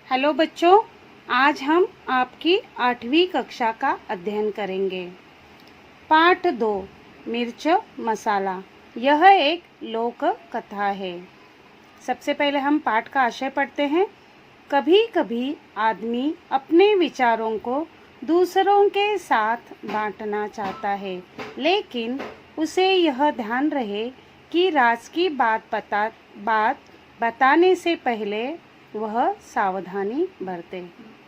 Hello बच्चों, आज हम आपकी 8वीं कक्षा का अध्ययन करेंगे। पाठ 2 मिर्च मसाला। यह एक लोक कथा है। सबसे पहले हम पाठ का आशय पढ़ते हैं। कभी कभी आदमी अपने विचारों को दूसरों के साथ बांटना चाहता है, लेकिन उसे यह ध्यान रहे कि राज की बात बताने से पहले वह सावधानी बरते।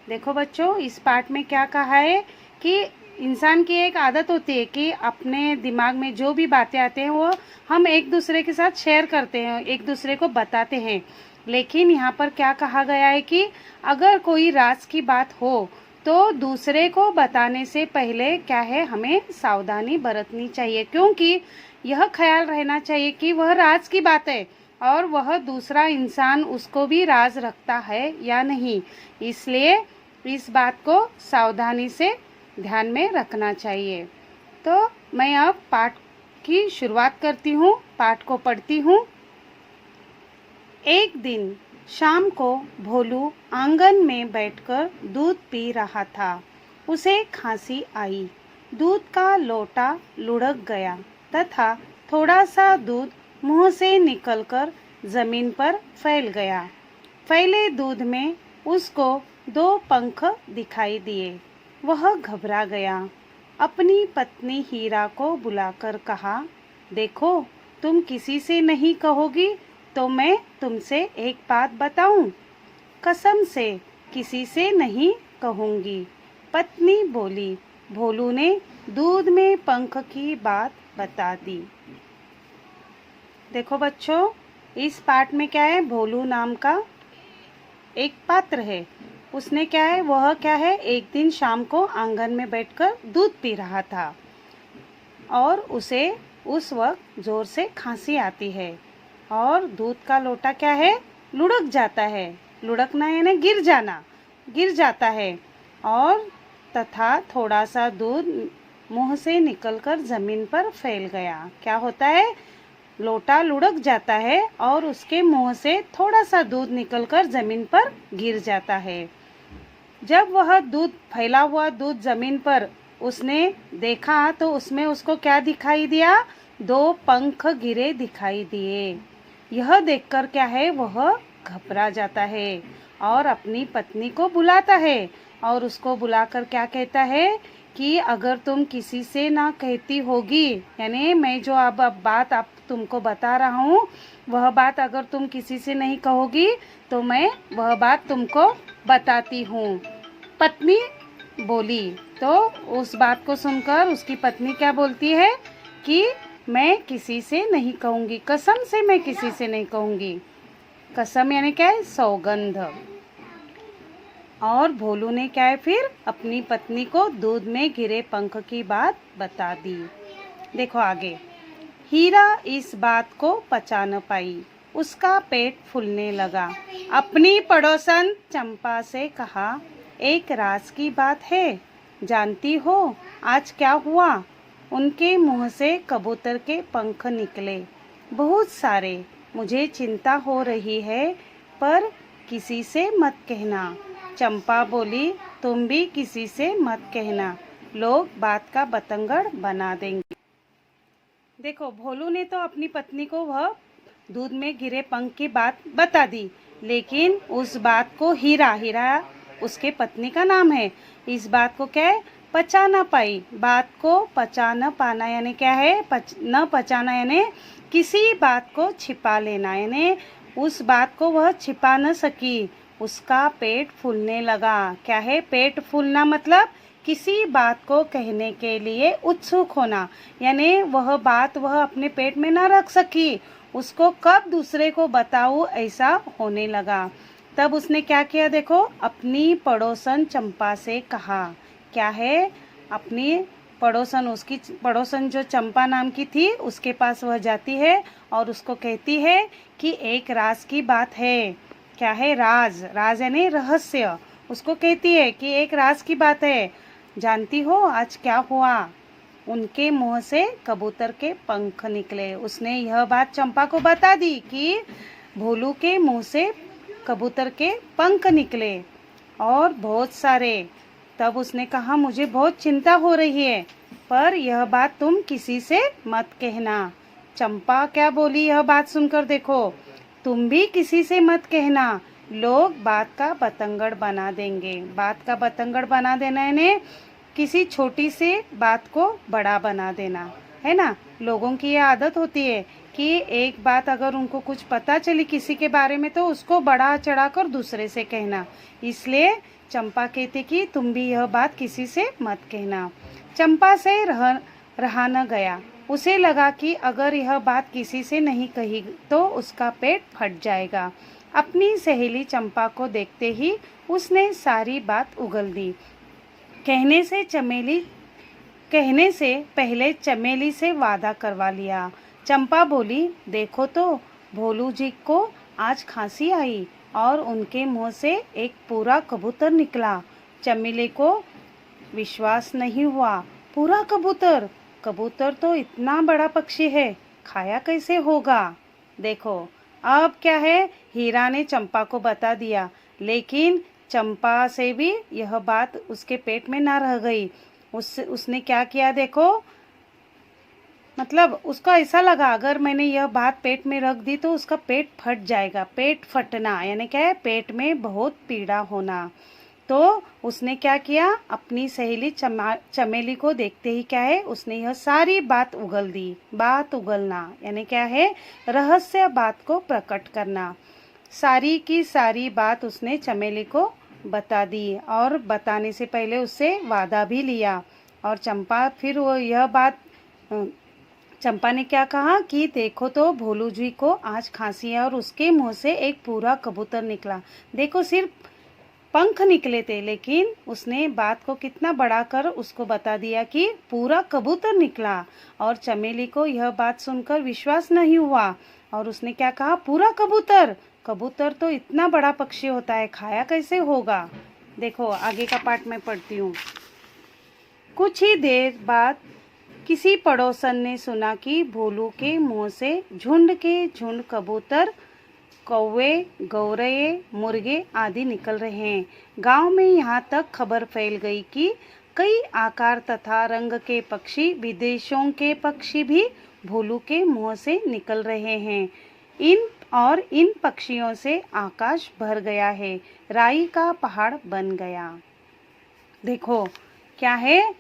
देखो बच्चों, इस पाठ में क्या कहा है कि इंसान की एक आदत होती है कि अपने दिमाग में जो भी बातें आते हैं वो हम एक दूसरे के साथ शेयर करते हैं, एक दूसरे को बताते हैं। लेकिन यहाँ पर क्या कहा गया है कि अगर कोई राज की बात हो तो दूसरे को बताने से पहले क्या है, हमें सावधानी बरतनी चाहिए, क्योंकि यह ख्याल रहना चाहिए कि वह राज की बात है और वह दूसरा इंसान उसको भी राज रखता है या नहीं। इसलिए इस बात को सावधानी से ध्यान में रखना चाहिए। तो मैं अब पाठ की शुरुआत करती हूँ, पाठ को पढ़ती हूँ। एक दिन शाम को भोलू आंगन में बैठकर दूध पी रहा था। उसे खांसी आई। दूध का लोटा लुढ़क गया तथा थोड़ा सा दूध मुंह से निकलकर जमीन पर फैल गया। फैले दूध में उसको 2 पंख दिखाई दिए। वह घबरा गया। अपनी पत्नी हीरा को बुलाकर कहा, देखो, तुम किसी से नहीं कहोगी तो मैं तुमसे एक बात बताऊं। कसम से किसी से नहीं कहूंगी, पत्नी बोली। भोलू ने दूध में पंख की बात बता दी। देखो बच्चों, इस पाठ में क्या है, भोलू नाम का एक पात्र है। उसने क्या है, वह क्या है, एक दिन शाम को आंगन में बैठकर दूध पी रहा था और उसे उस वक्त जोर से खांसी आती है और दूध का लोटा क्या है, लुढ़क जाता है। लुढ़कना यानी गिर जाना, गिर जाता है और तथा थोड़ा सा दूध मुंह से निकलकर जमीन पर फैल गया। क्या होता है, लोटा लुढ़क जाता है और उसके मुंह से थोड़ा सा दूध निकलकर जमीन पर गिर जाता है। जब वह दूध, फैला हुआ दूध जमीन पर उसने देखा तो उसमें उसको क्या दिखाई दिया, 2 पंख गिरे दिखाई दिए। यह देखकर क्या है, वह घबरा जाता है और अपनी पत्नी को बुलाता है और उसको बुलाकर क्या कहता है कि अगर तुम किसी से ना कहती होगी, यानी मैं जो अब बात आप तुमको बता रहा हूँ वह बात अगर तुम किसी से नहीं कहोगी तो मैं वह बात तुमको बताती हूँ, पत्नी बोली। तो उस बात को सुनकर उसकी पत्नी क्या बोलती है कि मैं किसी से नहीं कहूँगी, कसम से मैं किसी से नहीं कहूँगी। कसम यानी क्या है, सौगंध। और भोलू ने क्या है, फिर अपनी पत्नी को दूध में गिरे पंख की बात बता दी। देखो आगे। हीरा इस बात को पचा न पाई। उसका पेट फूलने लगा। अपनी पड़ोसन चंपा से कहा, एक राज की बात है, जानती हो आज क्या हुआ। उनके मुंह से कबूतर के पंख निकले, बहुत सारे। मुझे चिंता हो रही है, पर किसी से मत कहना। चंपा बोली, तुम भी किसी से मत कहना, लोग बात का बतंगड़ बना देंगे। देखो, भोलू ने तो अपनी पत्नी को वह दूध में गिरे पंख की बात बता दी, लेकिन उस बात को हीरा उसके पत्नी का नाम है, इस बात को क्या है, पचा ना पाई। बात को पचा न पाना यानी क्या है, न पचाना यानी किसी बात को छिपा लेना, यानी उस बात को वह छिपा न सकी। उसका पेट फूलने लगा। क्या है, पेट फूलना मतलब किसी बात को कहने के लिए उत्सुक होना, यानी वह बात वह अपने पेट में न रख सकी, उसको कब दूसरे को बताऊं ऐसा होने लगा। तब उसने क्या किया, देखो, अपनी पड़ोसन चंपा से कहा। क्या है, अपनी पड़ोसन, उसकी पड़ोसन जो चंपा नाम की थी उसके पास वह जाती है और उसको कहती है कि एक राज की बात है। क्या है, राज, राज यानी रहस्य। उसको कहती है कि एक राज की बात है, जानती हो आज क्या हुआ। उनके मुंह से कबूतर के पंख निकले। उसने यह बात चंपा को बता दी कि भोलू के मुंह से कबूतर के पंख निकले और बहुत सारे। तब उसने कहा, मुझे बहुत चिंता हो रही है, पर यह बात तुम किसी से मत कहना। चंपा क्या बोली यह बात सुनकर? देखो, तुम भी किसी से मत कहना, लोग बात का बतंगड़ बना देंगे। बात का बतंगड़ बना देना यानी किसी छोटी सी बात को बड़ा बना देना, है ना। लोगों की ये आदत होती है कि एक बात अगर उनको कुछ पता चली किसी के बारे में तो उसको बढ़ा चढ़ा कर दूसरे से कहना। इसलिए चंपा कहती कि तुम भी यह बात किसी से मत कहना। चंपा से रहा न गया। उसे लगा कि अगर यह बात किसी से नहीं कही तो उसका पेट फट जाएगा। अपनी सहेली चंपा को देखते ही उसने सारी बात उगल दी। कहने से पहले चमेली से वादा करवा लिया। चंपा बोली, देखो तो भोलू जी को आज खांसी आई और उनके मुंह से एक पूरा कबूतर निकला। चमेली को विश्वास नहीं हुआ। पूरा कबूतर? कबूतर तो इतना बड़ा पक्षी है, खाया कैसे होगा? देखो अब क्या है, हीरा ने चंपा को बता दिया, लेकिन चंपा से भी यह बात उसके पेट में ना रह गई। उसने क्या किया देखो, मतलब उसको ऐसा लगा अगर मैंने यह बात पेट में रख दी तो उसका पेट फट जाएगा। पेट फटना यानी क्या है, पेट में बहुत पीड़ा होना। तो उसने क्या किया, अपनी सहेली चमेली को देखते ही क्या है, उसने यह सारी बात उगल दी। बात उगलना यानी क्या है, रहस्य बात को प्रकट करना। सारी की सारी बात उसने चमेली को बता दी और बताने से पहले उससे वादा भी लिया। और चंपा ने क्या कहा कि देखो तो भोलू जी को आज खांसी है और उसके मुंह से एक पूरा कबूतर निकला। देखो सिर्फ पंख निकले थे, लेकिन उसने बात को कितना बढ़ाकर उसको बता दिया कि पूरा कबूतर निकला। और चमेली को यह बात सुनकर विश्वास नहीं हुआ और उसने क्या कहा, पूरा कबूतर? कबूतर तो इतना बड़ा पक्षी होता है, खाया कैसे होगा? देखो आगे का पार्ट मैं पढ़ती हूँ। कुछ ही देर बाद किसी पड़ोसन ने सुना कि भोलू के मुंह से झुंड के झुंड कबूतर, कौवे, गौरैये, मुर्गे आदि निकल रहे हैं। गांव में यहाँ तक खबर फैल गई कि कई आकार तथा रंग के पक्षी, विदेशों के पक्षी भी भोलू के मुंह से निकल रहे हैं। इन पक्षियों से आकाश भर गया है, राई का पहाड़ बन गया। देखो क्या है,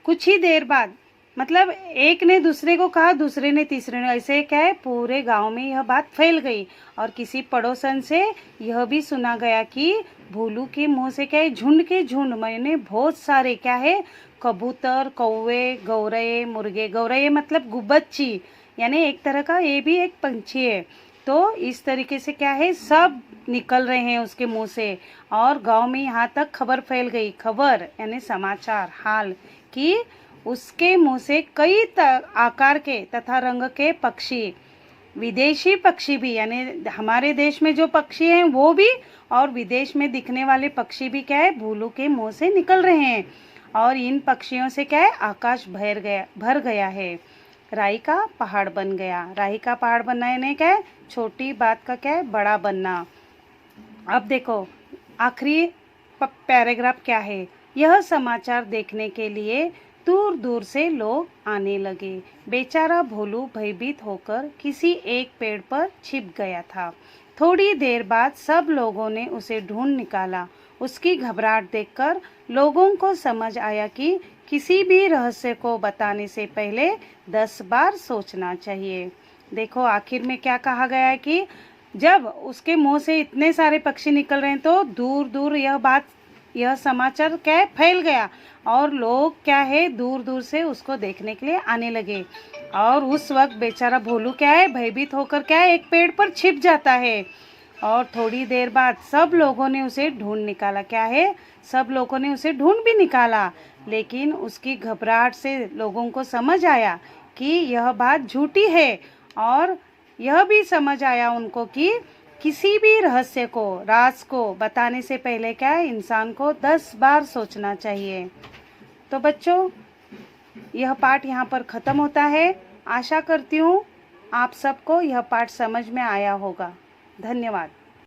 कुछ ही देर बाद, मतलब एक ने दूसरे को कहा, दूसरे ने तीसरे ने, ऐसे क्या है, पूरे गांव में यह बात फैल गई। और किसी पड़ोसन से यह भी सुना गया कि भोलू के मुंह से क्या है, झुंड के झुंड मैंने बहुत सारे क्या है, कबूतर, कौवे, गौरैये, मुर्गे। गौरैये मतलब गुब्बच्ची, यानी एक तरह का ये भी एक पंछी है। तो इस तरीके से क्या है, सब निकल रहे हैं उसके मुंह से। और गांव में यहाँ तक खबर फैल गई, खबर यानी समाचार, हाल, कि उसके मुंह से कई आकार के तथा रंग के पक्षी, विदेशी पक्षी भी, यानी हमारे देश में जो पक्षी हैं वो भी, और विदेश में दिखने वाले पक्षी भी क्या है, भोलू के मुंह से निकल रहे हैं। और इन पक्षियों से क्या है, आकाश भर गया है, राई का पहाड़ बन गया। राई का पहाड़ बनना यानी क्या है, छोटी बात का क्या है, बड़ा बनना। अब देखो आखिरी पैराग्राफ क्या है, यह समाचार देखने के लिए दूर दूर से लोग आने लगे। बेचारा भोलू भयभीत होकर किसी एक पेड़ पर छिप गया था। थोड़ी देर बाद सब लोगों ने उसे ढूंढ निकाला। उसकी घबराहट देखकर लोगों को समझ आया कि किसी भी रहस्य को बताने से पहले 10 बार सोचना चाहिए। देखो आखिर में क्या कहा गया है कि जब उसके मुंह से इतने सारे पक्षी निकल रहे हैं तो दूर दूर यह समाचार क्या है, फैल गया। और लोग क्या है, दूर दूर से उसको देखने के लिए आने लगे। और उस वक्त बेचारा भोलू क्या है, भयभीत होकर क्या है, एक पेड़ पर छिप जाता है। और थोड़ी देर बाद सब लोगों ने उसे ढूंढ निकाला। क्या है, सब लोगों ने उसे ढूंढ भी निकाला, लेकिन उसकी घबराहट से लोगों को समझ आया कि यह बात झूठी है। और यह भी समझ आया उनको कि किसी भी रहस्य को, राज को बताने से पहले क्या है, इंसान को 10 बार सोचना चाहिए। तो बच्चों यह पाठ यहाँ पर ख़त्म होता है। आशा करती हूँ आप सबको यह पाठ समझ में आया होगा। धन्यवाद।